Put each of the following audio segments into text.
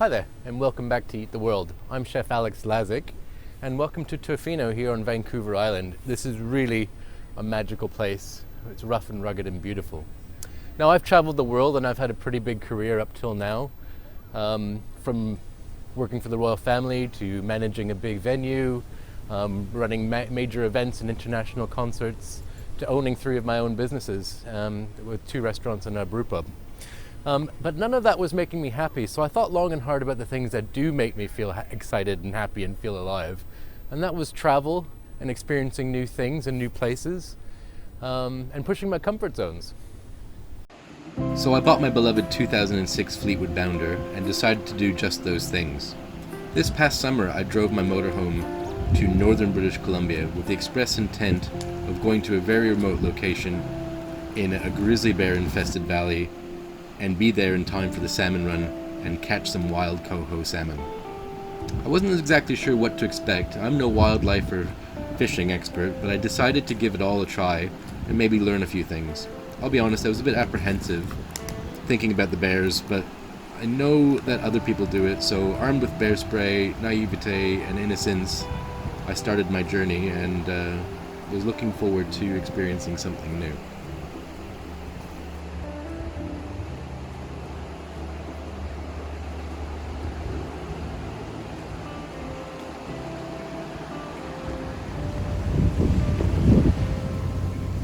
Hi there, and welcome back to Eat the World. I'm Chef Alex Lazik, and welcome to Tofino here on Vancouver Island. This is really a magical place. It's rough and rugged and beautiful. Now, I've traveled the world and I've had a pretty big career up till now, from working for the royal family to managing a big venue, running major events and international concerts, to owning 3 of my own businesses with 2 restaurants and a brew pub. But none of that was making me happy, so I thought long and hard about the things that do make me feel excited and happy and feel alive. And that was travel and experiencing new things and new places, and pushing my comfort zones. So I bought my beloved 2006 Fleetwood Bounder and decided to do just those things. This past summer I drove my motorhome to northern British Columbia with the express intent of going to a very remote location in a grizzly bear infested valley and be there in time for the salmon run and catch some wild coho salmon. I wasn't exactly sure what to expect. I'm no wildlife or fishing expert, but I decided to give it all a try and maybe learn a few things. I'll be honest, I was a bit apprehensive thinking about the bears, but I know that other people do it, so armed with bear spray, naivete, and innocence, I started my journey and was looking forward to experiencing something new.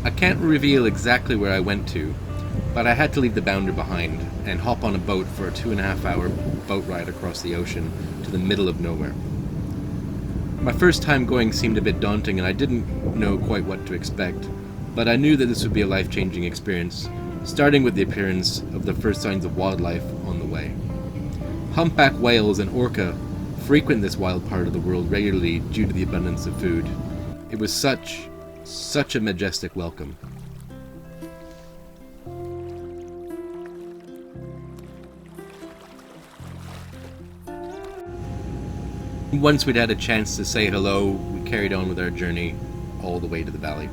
I can't reveal exactly where I went to, but I had to leave the Bounder behind and hop on a boat for a 2.5-hour boat ride across the ocean to the middle of nowhere. My first time going seemed a bit daunting and I didn't know quite what to expect, but I knew that this would be a life-changing experience, starting with the appearance of the first signs of wildlife on the way. Humpback whales and orca frequent this wild part of the world regularly due to the abundance of food. It was such a majestic welcome. Once we'd had a chance to say hello, we carried on with our journey all the way to the valley.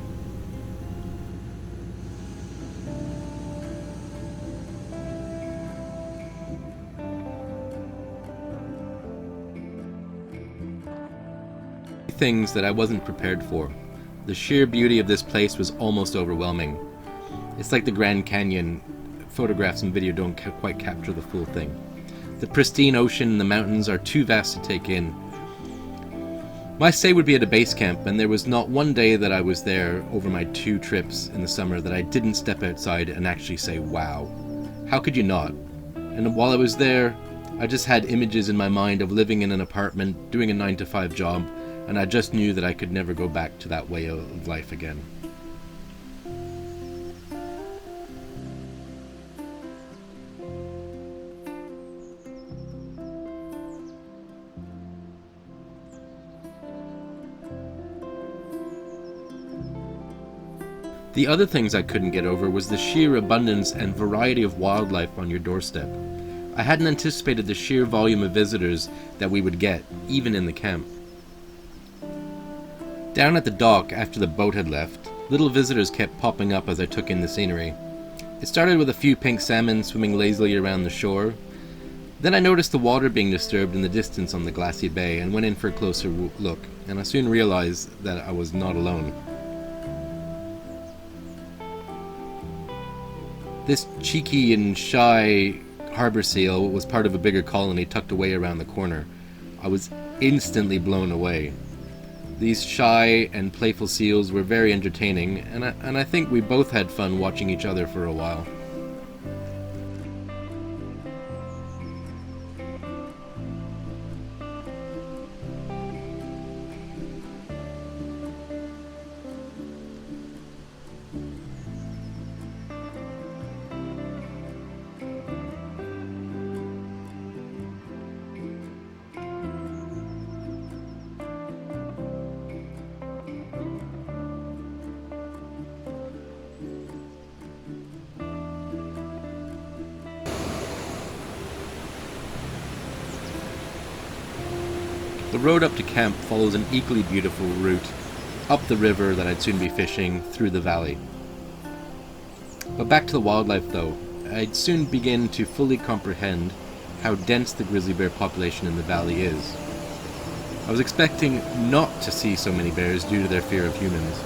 Things that I wasn't prepared for. The sheer beauty of this place was almost overwhelming. It's like the Grand Canyon. Photographs and video don't quite capture the full thing. The pristine ocean and the mountains are too vast to take in. My stay would be at a base camp, and there was not one day that I was there over my 2 trips in the summer that I didn't step outside and actually say, wow. How could you not? And while I was there, I just had images in my mind of living in an apartment, doing a 9-to-5 job, and I just knew that I could never go back to that way of life again. The other things I couldn't get over was the sheer abundance and variety of wildlife on your doorstep. I hadn't anticipated the sheer volume of visitors that we would get, even in the camp. Down at the dock, after the boat had left, little visitors kept popping up as I took in the scenery. It started with a few pink salmon swimming lazily around the shore. Then I noticed the water being disturbed in the distance on the glassy bay and went in for a closer look, and I soon realized that I was not alone. This cheeky and shy harbor seal was part of a bigger colony tucked away around the corner. I was instantly blown away. These shy and playful seals were very entertaining, and I think we both had fun watching each other for a while. The road up to camp follows an equally beautiful route up the river that I'd soon be fishing through the valley. But back to the wildlife though, I'd soon begin to fully comprehend how dense the grizzly bear population in the valley is. I was expecting not to see so many bears due to their fear of humans.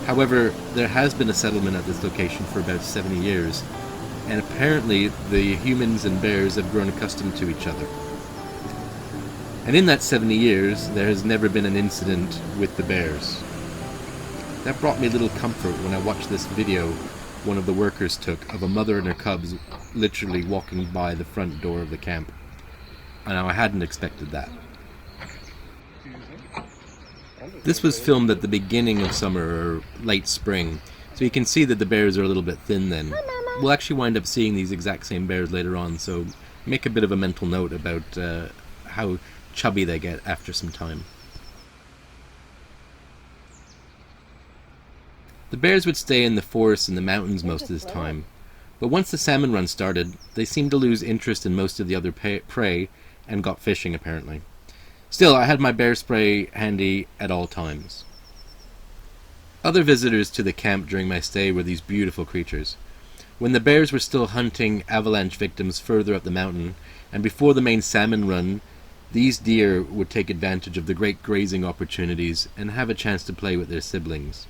However, there has been a settlement at this location for about 70 years, and apparently the humans and bears have grown accustomed to each other. And in that 70 years, there has never been an incident with the bears. That brought me little comfort when I watched this video one of the workers took of a mother and her cubs literally walking by the front door of the camp. And I hadn't expected that. This was filmed at the beginning of summer or late spring, so you can see that the bears are a little bit thin then. We'll actually wind up seeing these exact same bears later on, so make a bit of a mental note about how chubby they get after some time. The bears would stay in the forests and the mountains most of this time, but once the salmon run started, they seemed to lose interest in most of the other prey and got fishing apparently. Still, I had my bear spray handy at all times. Other visitors to the camp during my stay were these beautiful creatures. When the bears were still hunting avalanche victims further up the mountain, and before the main salmon run, these deer would take advantage of the great grazing opportunities and have a chance to play with their siblings.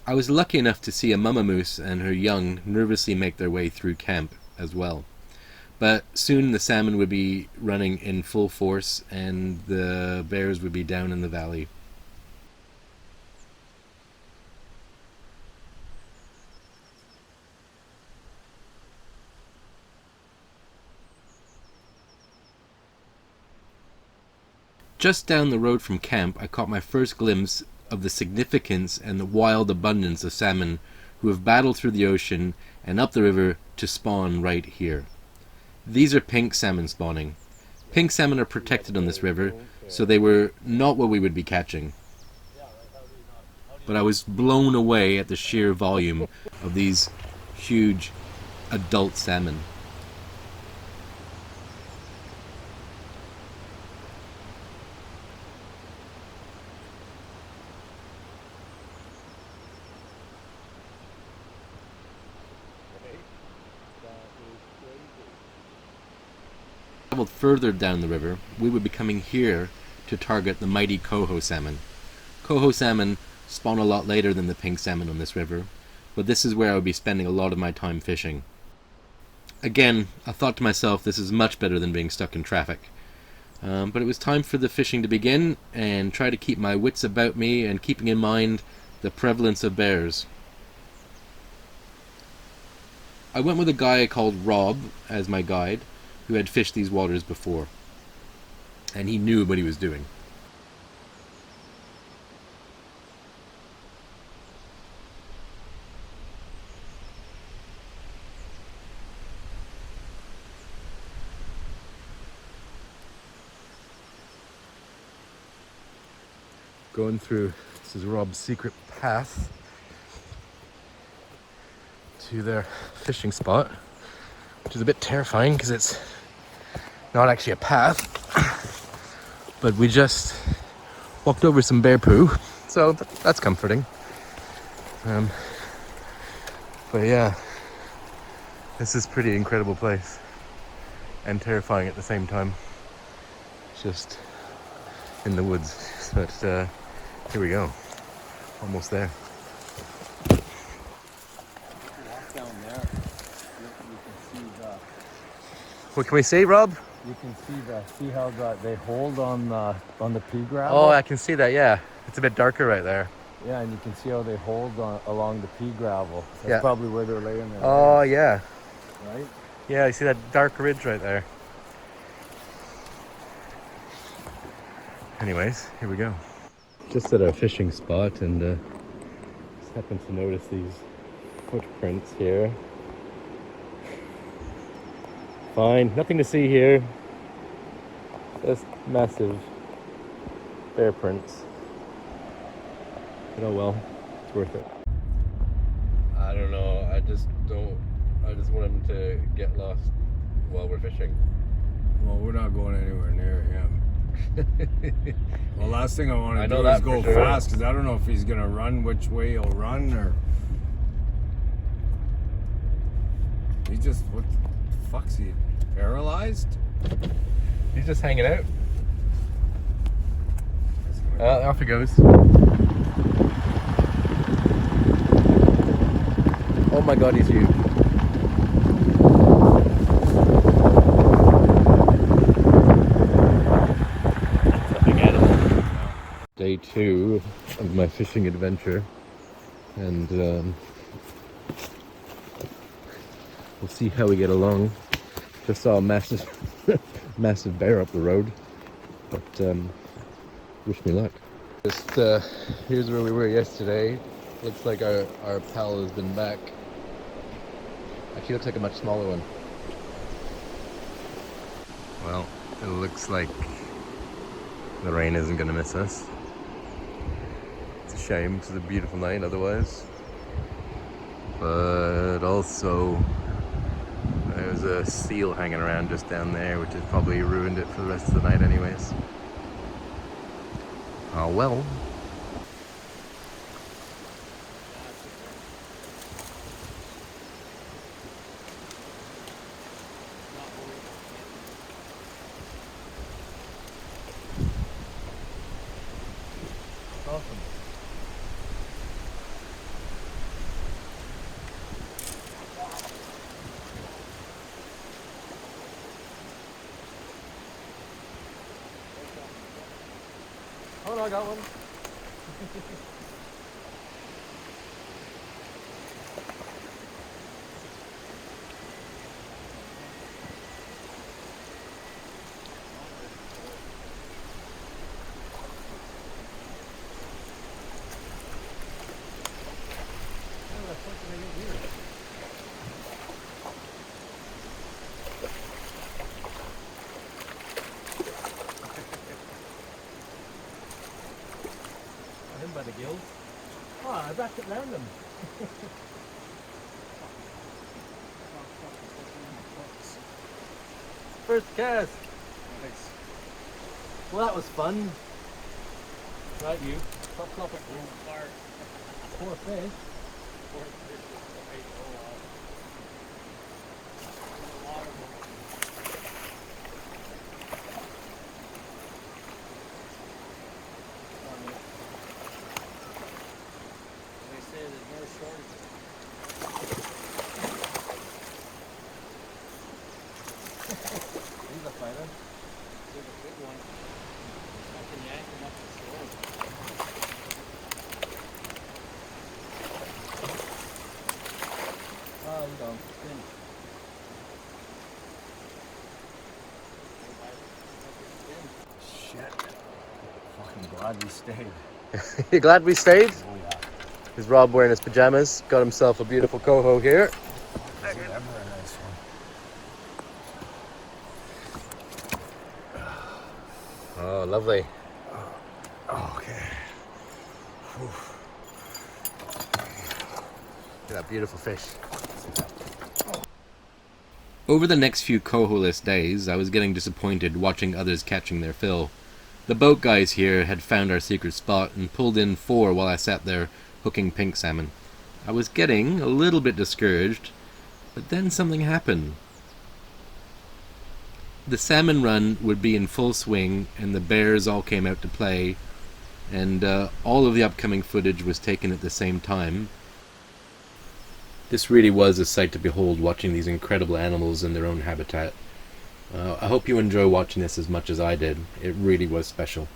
I was lucky enough to see a mama moose and her young nervously make their way through camp as well. But soon the salmon would be running in full force and the bears would be down in the valley. Just down the road from camp, I caught my first glimpse of the significance and the wild abundance of salmon who have battled through the ocean and up the river to spawn right here. These are pink salmon spawning. Pink salmon are protected on this river, so they were not what we would be catching. But I was blown away at the sheer volume of these huge adult salmon. Traveled further down the river, we would be coming here to target the mighty coho salmon. Coho salmon spawn a lot later than the pink salmon on this river, but this is where I would be spending a lot of my time fishing. Again, I thought to myself, this is much better than being stuck in traffic. But it was time for the fishing to begin, and try to keep my wits about me and keeping in mind the prevalence of bears. I went with a guy called Rob as my guide, who had fished these waters before, and he knew what he was doing. Going through, this is Rob's secret path to their fishing spot, which is a bit terrifying because it's not actually a path, but we just walked over some bear poo, so that's comforting. But yeah, this is a pretty incredible place and terrifying at the same time. Just in the woods, but here we go, almost there. Down there, you can see What can we see, Rob? you can see how they hold on the pea gravel. Oh, I can see that, yeah. It's a bit darker right there. Yeah, and you can see how they hold along the pea gravel. That's Yeah. probably where they're laying their Oh, eggs, yeah. right? Yeah, I see that dark ridge right there. Anyways, here we go. Just at a fishing spot, and just happened to notice these footprints here. Fine, nothing to see here. Just massive bear prints. But oh well, it's worth it. I don't know, I just want him to get lost while we're fishing. Well, we're not going anywhere near him. The last thing I want to do is go sure. fast, because I don't know if he's going to run, which way he'll run, or... He just, what the fuck's he, paralyzed? He's just hanging out. Off he goes. Oh my god, he's huge. Day 2 of my fishing adventure, and we'll see how we get along. Just saw a massive massive bear up the road, but wish me luck. Just here's where we were yesterday. Looks like our pal has been back. Actually looks like a much smaller one. Well, it looks like the rain isn't going to miss us. It's a shame, it's a beautiful night otherwise. But also, there's a seal hanging around just down there, which has probably ruined it for the rest of the night anyways. Oh well. Awesome. Oh no, I got one. Him by the gills. Oh, I wrapped it around him. First cast. Nice. Well, that was fun. Right, you. Stop it. Poor fish. He's a fighter. He's a big one. I can yank him up the shore. Oh, you don't. Shit. Fucking glad we stayed. You glad we stayed? Oh yeah. Is Rob wearing his pajamas? Got himself a beautiful coho here. Ever a nice one. Oh, lovely. Okay. Whew. Look at that beautiful fish. Over the next few coho-less days, I was getting disappointed watching others catching their fill. The boat guys here had found our secret spot and pulled in 4 while I sat there hooking pink salmon. I was getting a little bit discouraged, but then something happened. The salmon run would be in full swing, and the bears all came out to play, and all of the upcoming footage was taken at the same time. This really was a sight to behold, watching these incredible animals in their own habitat. I hope you enjoy watching this as much as I did. It really was special.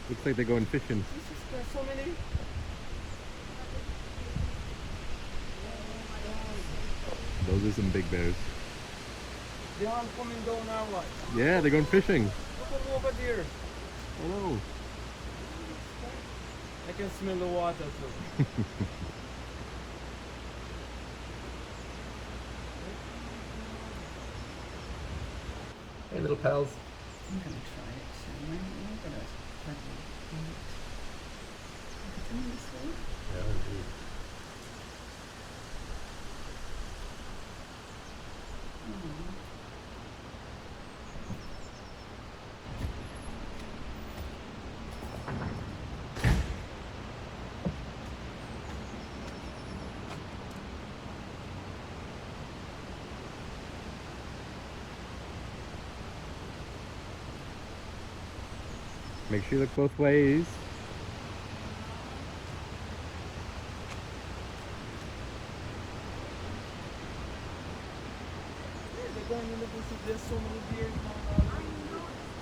Looks like they're going fishing. There's so many. those are some big bears. They are coming down now, what? Yeah, they're going fishing. Look them over there. I know. I can smell the water too. Hey, little pals. I'm going to try it, Salmon. I'm going to try it. Come this way. Yeah, indeed. Make sure you look both ways. They're going in the bushes. There's so many deer now.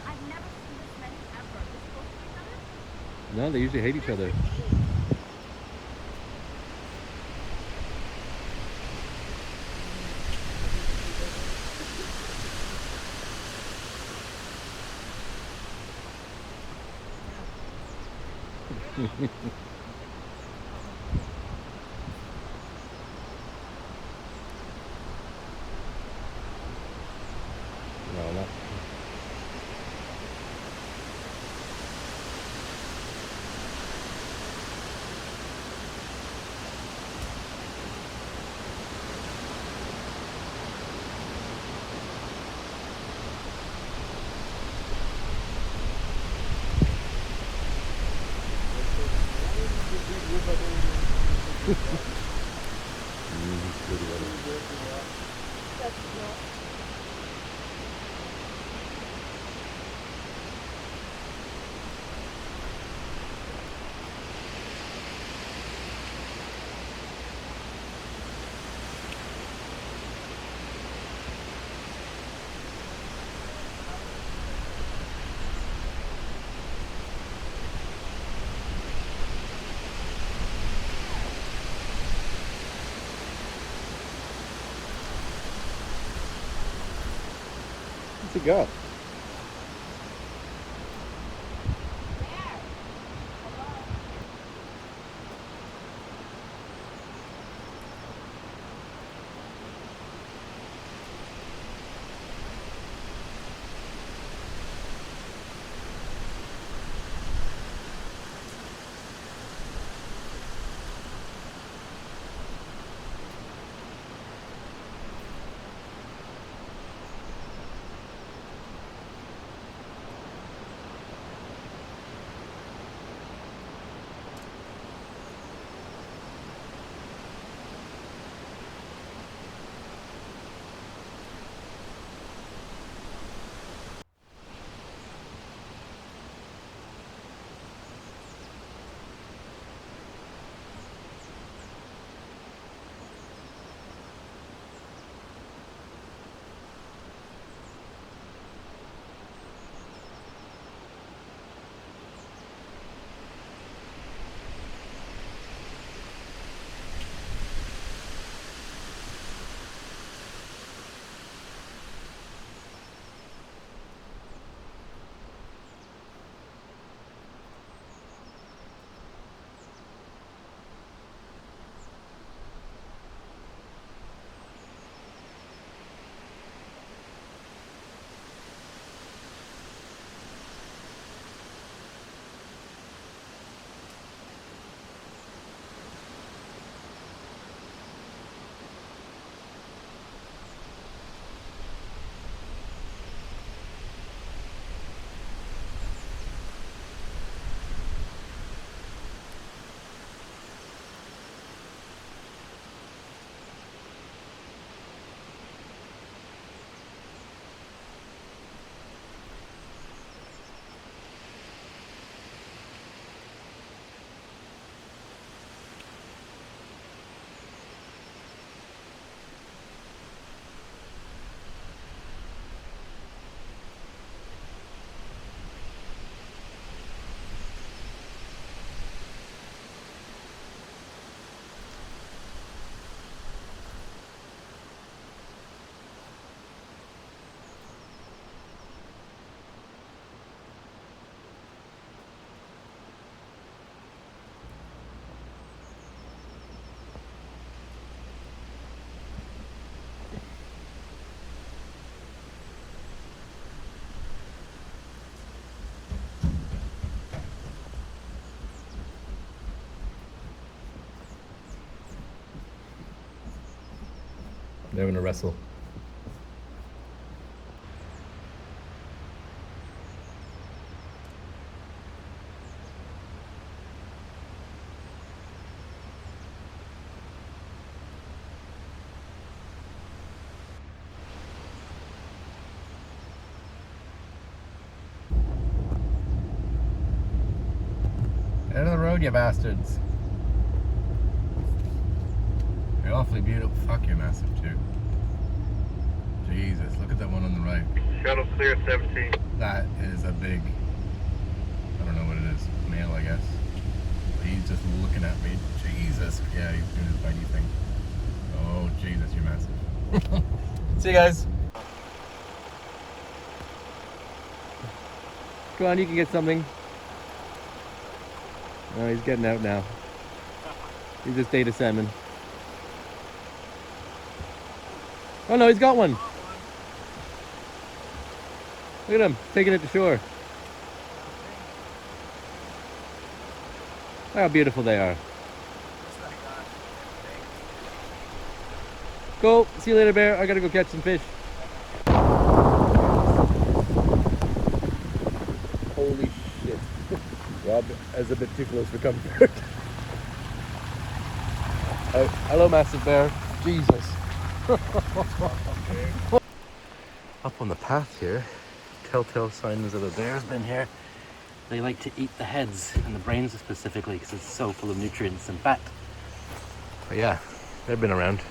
I've never seen this many ever. This close to each other? No, they usually hate each other. No, not. What's he got? They're gonna wrestle. Out of the road, you bastards. You're awfully beautiful. Fuck, you're massive too. Jesus, look at that one on the right. Shuttle clear 17. That is a big, I don't know what it is, male I guess. He's just looking at me. Jesus. Yeah, he's doing his bitey thing. Oh, Jesus, you're massive. See you guys. Come on, you can get something. Oh, he's getting out now. He just ate a salmon. Oh no, he's got one. Look at him, taking it to shore. Look how beautiful they are. Go, see you later, Bear. I gotta go catch some fish. Holy shit. Rob is a bit too close for comfort. Oh, hello, massive bear. Jesus. Up on the path here, telltale signs of a bear's been here. They like to eat the heads and the brains specifically because it's so full of nutrients and fat. But yeah, they've been around.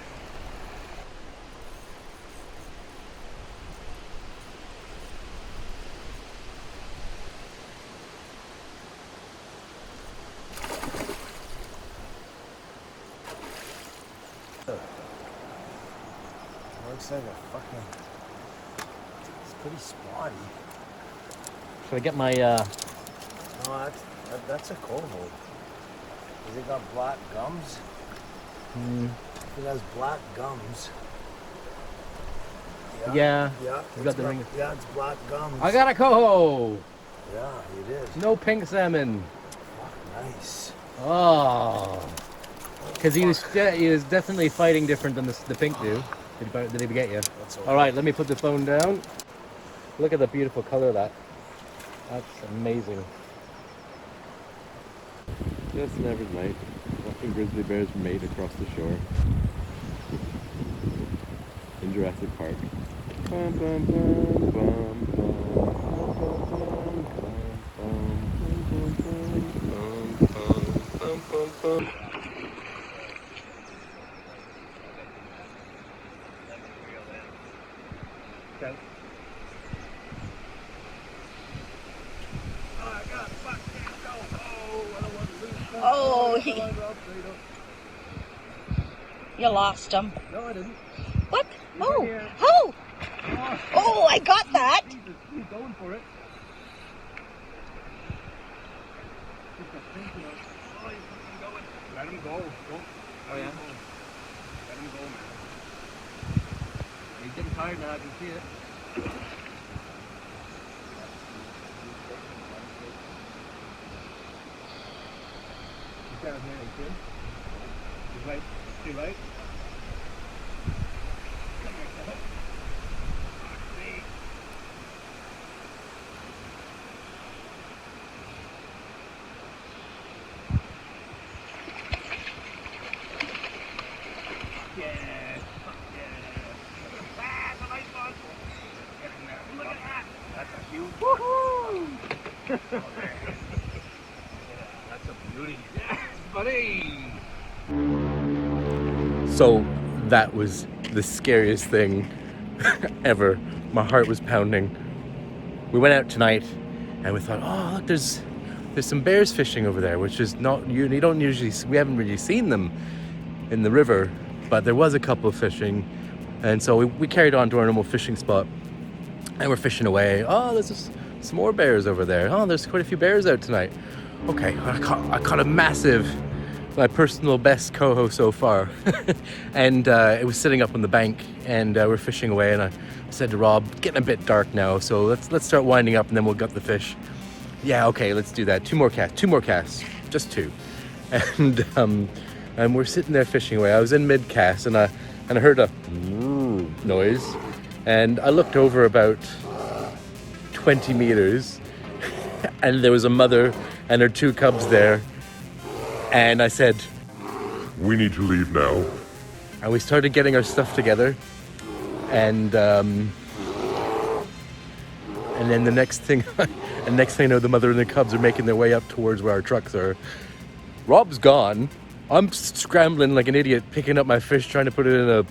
Looks like a fucking. It's pretty spotty. Should I get my No, that's a coho. Has it got black gums? If it has black gums. Yeah, Yeah. you got the ring. Yeah, it's black gums. I got a coho! Yeah, it is. No pink salmon. Fuck, nice. Oh. Because he was definitely fighting different than the pink do. Did he get you? That's All right, let me put the phone down. Look at the beautiful color of that. That's amazing. Just an average night, watching grizzly bears mate across the shore in Jurassic Park. Bum, bum, bum, bum, bum. Oh, you lost him. No, I didn't. What? Oh, oh, oh! I got that. He's going for it. Let him go. Oh yeah. Let him go, man. He's getting tired now. I can see it. He's down here. He's good. He's right. Too right. That's a beauty. Yes, buddy. So that was the scariest thing ever. My heart was pounding. We went out tonight and we thought, oh look, there's some bears fishing over there, which is not, you don't usually, we haven't really seen them in the river, but there was a couple fishing. And so we carried on to our normal fishing spot and we're fishing away. Oh, there's some more bears over there. Oh, there's quite a few bears out tonight. Okay, I caught a massive, my personal best coho so far. And it was sitting up on the bank and we're fishing away, and I said to Rob, getting a bit dark now, so let's start winding up and then we'll gut the fish. Yeah, okay, let's do that. Two more casts, just two. And we're sitting there fishing away. I was in mid cast and I heard a noise, and I looked over about 20 meters, and there was a mother and her 2 cubs there, and I said, We need to leave now. and we started getting our stuff together, and then the next thing I know, the mother and the cubs are making their way up towards where our trucks are. Rob's gone. I'm scrambling like an idiot, picking up my fish, trying to put it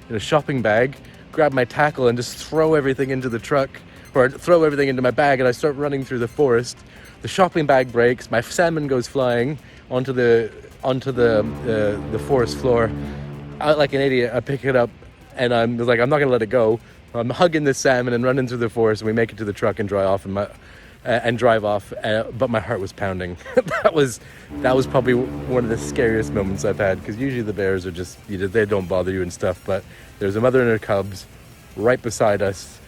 in a shopping bag, grab my tackle and just throw everything into the truck, or throw everything into my bag, and I start running through the forest. The shopping bag breaks, my salmon goes flying onto the forest floor. Like an idiot, I pick it up, and I'm like, I'm not gonna let it go. I'm hugging the salmon and running through the forest, and we make it to the truck and drive off. But my heart was pounding. that was probably one of the scariest moments I've had, because usually the bears are just, they don't bother you and stuff, but there's a mother and her cubs right beside us,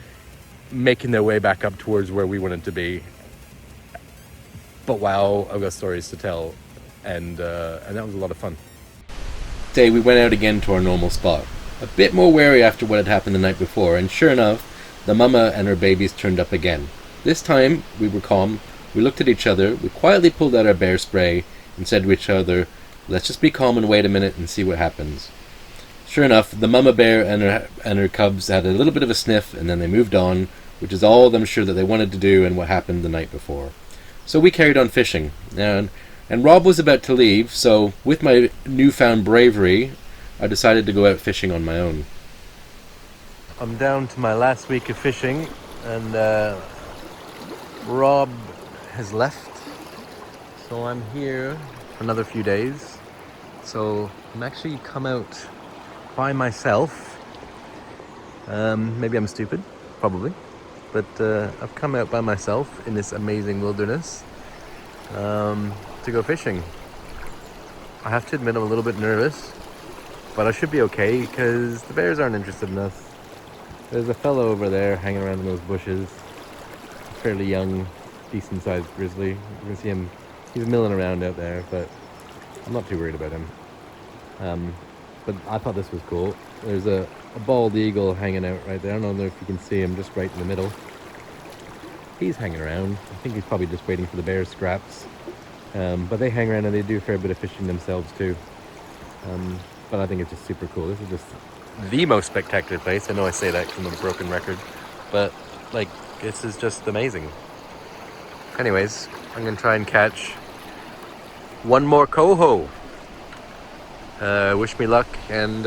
making their way back up towards where we wanted to be. But wow, I've got stories to tell, and that was a lot of fun. Today we went out again to our normal spot, a bit more wary after what had happened the night before, and sure enough, the mama and her babies turned up again. This time we were calm, we looked at each other, we quietly pulled out our bear spray and said to each other, let's just be calm and wait a minute and see what happens. Sure enough, the mama bear and her cubs had a little bit of a sniff, and then they moved on, which is all I'm sure that they wanted to do and what happened the night before. So we carried on fishing, and Rob was about to leave, so with my newfound bravery, I decided to go out fishing on my own. I'm down to my last week of fishing, and Rob has left, so I'm here for another few days. So I'm actually come out by myself. Maybe I'm stupid, probably, but I've come out by myself in this amazing wilderness to go fishing. I have to admit I'm a little bit nervous, but I should be okay because the bears aren't interested in us. There's a fellow over there hanging around in those bushes, fairly young, decent sized grizzly. You can see him, he's milling around out there, but I'm not too worried about him. But I thought this was cool. There's a bald eagle hanging out right there. I don't know if you can see him, just right in the middle. He's hanging around. I think he's probably just waiting for the bear scraps. But they hang around and they do a fair bit of fishing themselves too. But I think it's just super cool. This is just the most spectacular place. I know I say that from a broken record, but like, this is just amazing. Anyways, I'm gonna try and catch one more coho. Wish me luck, and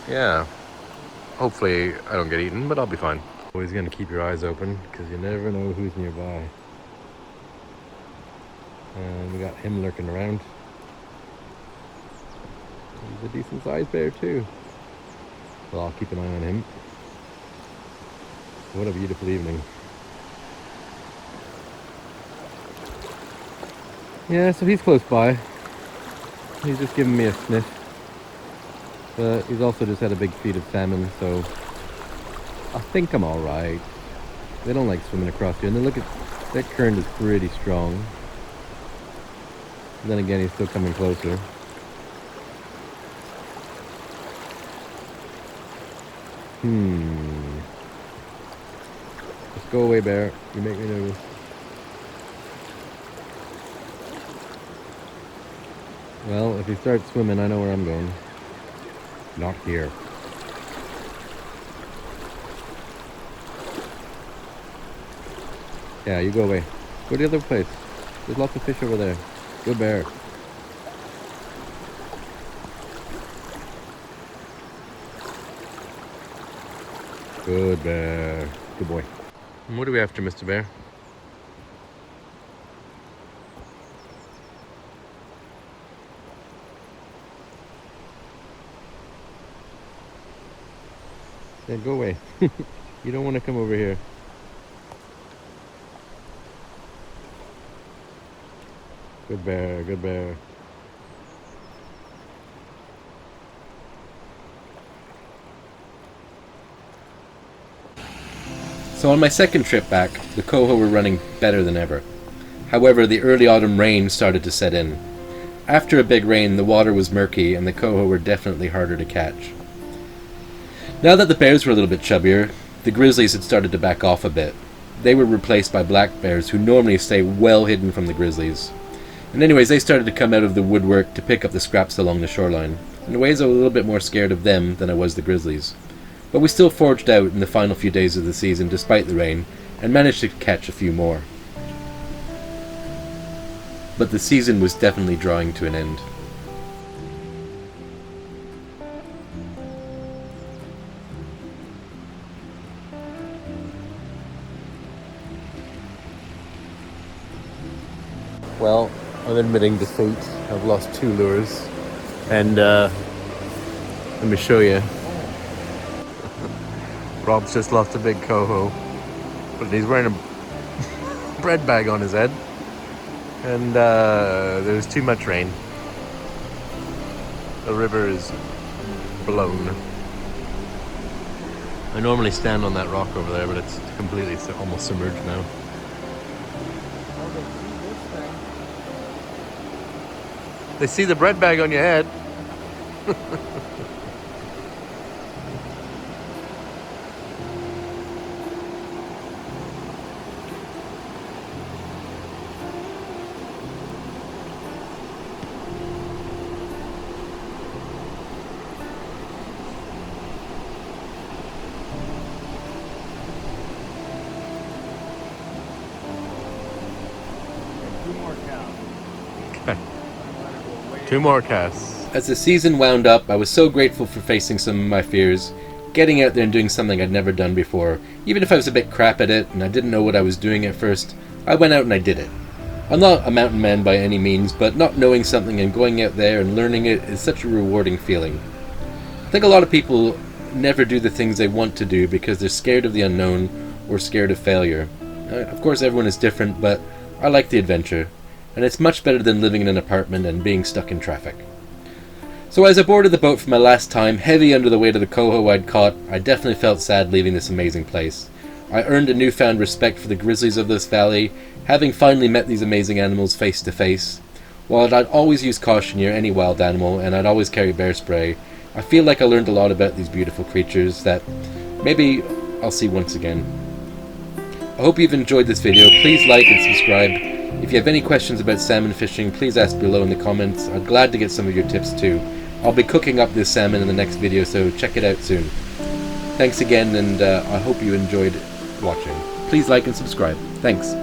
yeah, hopefully I don't get eaten, but I'll be fine. Always gonna keep your eyes open, because you never know who's nearby. And we got him lurking around. He's a decent sized bear too. Well, I'll keep an eye on him. What a beautiful evening. Yeah, so he's close by. He's just giving me a sniff. But he's also just had a big feed of salmon, so I think I'm alright. They don't like swimming across here. And then look at that current is pretty strong. And then again, he's still coming closer. Just go away, bear. You make me nervous. Well, if he starts swimming, I know where I'm going. Not here. Yeah, you go away. Go to the other place. There's lots of fish over there. Good bear. Good bear. Good boy. And what are we after, Mr. Bear? Yeah, go away. You don't want to come over here. Good bear, good bear. So on my second trip back, the coho were running better than ever. However, the early autumn rain started to set in. After a big rain, the water was murky and the coho were definitely harder to catch. Now that the bears were a little bit chubbier, the grizzlies had started to back off a bit. They were replaced by black bears who normally stay well hidden from the grizzlies. And anyways, they started to come out of the woodwork to pick up the scraps along the shoreline. In ways I was a little bit more scared of them than I was the grizzlies. But we still forged out in the final few days of the season despite the rain, and managed to catch a few more. But the season was definitely drawing to an end. Well, I'm admitting defeat. I've lost 2 lures. And let me show you. Rob's just lost a big coho. But he's wearing a bread bag on his head. And there's too much rain. The river is blown. I normally stand on that rock over there, but it's completely almost submerged now. They see the bread bag on your head. 2 more casts. As the season wound up, I was so grateful for facing some of my fears, getting out there and doing something I'd never done before. Even if I was a bit crap at it and I didn't know what I was doing at first, I went out and I did it. I'm not a mountain man by any means, but not knowing something and going out there and learning it is such a rewarding feeling. I think a lot of people never do the things they want to do because they're scared of the unknown or scared of failure. Of course everyone is different, but I like the adventure. And it's much better than living in an apartment and being stuck in traffic. So as I boarded the boat for my last time, heavy under the weight of the coho I'd caught, I definitely felt sad leaving this amazing place. I earned a newfound respect for the grizzlies of this valley, having finally met these amazing animals face to face. While I'd always use caution near any wild animal, and I'd always carry bear spray, I feel like I learned a lot about these beautiful creatures that maybe I'll see once again. I hope you've enjoyed this video. Please like and subscribe. If you have any questions about salmon fishing, please ask below in the comments. I'm glad to get some of your tips too. I'll be cooking up this salmon in the next video, so check it out soon. Thanks again, and I hope you enjoyed watching. Please like and subscribe. Thanks.